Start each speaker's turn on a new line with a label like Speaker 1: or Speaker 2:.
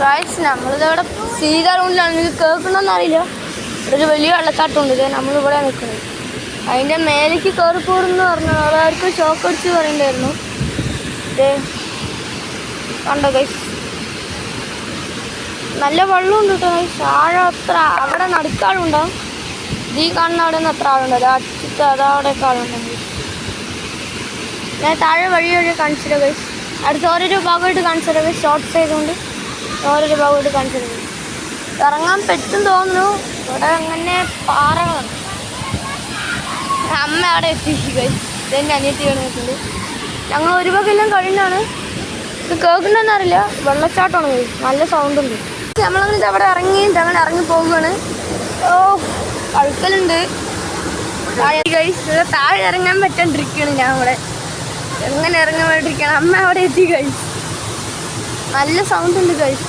Speaker 1: Guys നമ്മളിതവിടെ സീതാറൂണിലാണ്. ഇത് കേൾക്കണമെന്നറിയില്ല. ഇവിടെ ഒരു വലിയ വെള്ളച്ചാട്ടമുണ്ട്. ഇത് നമ്മളിവിടെ നിൽക്കുന്നത്. അതിൻ്റെ മേലേക്ക് കയറിപ്പോടുന്ന് പറഞ്ഞു. അതായിരിക്കും ഷോക്ക് അടിച്ച് പറയണ്ടായിരുന്നു. ഇതേ കണ്ടോ ഗൈസ്, നല്ല വെള്ളമുണ്ട് കേട്ടോ ഗൈസ്. ആഴം അത്ര അവിടെ നടുക്കാളുണ്ടാവും. ഈ കാണുന്ന അവിടെ നിന്ന് അത്ര ആളുണ്ട്. അത് അടിച്ചിട്ട് അതവിടെയൊക്കെ ആളുണ്ടാവും. ഞാൻ താഴെ വഴി കാണിച്ചിട്ട് ഗൈസ്. അടുത്ത് ഓരോരോ ഭാഗമായിട്ട് കാണിച്ചിട്ട് ഗൈസ്. ഷോർട്ട് ചെയ്തുകൊണ്ട് ഓരോരോ ഭാഗമായിട്ട് കാണിച്ചിട്ട് ഇറങ്ങാൻ പറ്റും തോന്നുന്നു. ഇവിടെ അങ്ങനെ പാറകളാണ്. അമ്മ അവിടെ എത്തിച്ചു ഗൈസ്. ഇതെൻ്റെ അനിയത്തി നിൽക്കുന്നുണ്ട്. ഞങ്ങൾ ഒരു ഭാഗമെല്ലാം കഴിഞ്ഞാണ്. ഇത് കേൾക്കണമെന്നറിയില്ല. വെള്ളച്ചാട്ടമാണ് ഗൈസ്. നല്ല സൗണ്ട് ഉണ്ട്. നമ്മളങ്ങനെ ഇതവിടെ അങ്ങനെ ഇറങ്ങി പോവുകയാണ്. ഓ അഴുക്കലുണ്ട് ഗൈസ്. താഴെ ഇറങ്ങാൻ പറ്റാണ്ടിരിക്കുകയാണ്. ഞാൻ ഇവിടെ എങ്ങനെ ഇറങ്ങാൻ വേണ്ടിയിരിക്കുകയാണ്. അമ്മ അവിടെ എത്തി ഗൈസ്. നല്ല സൗണ്ട് ഉണ്ട് ഗൈസ്.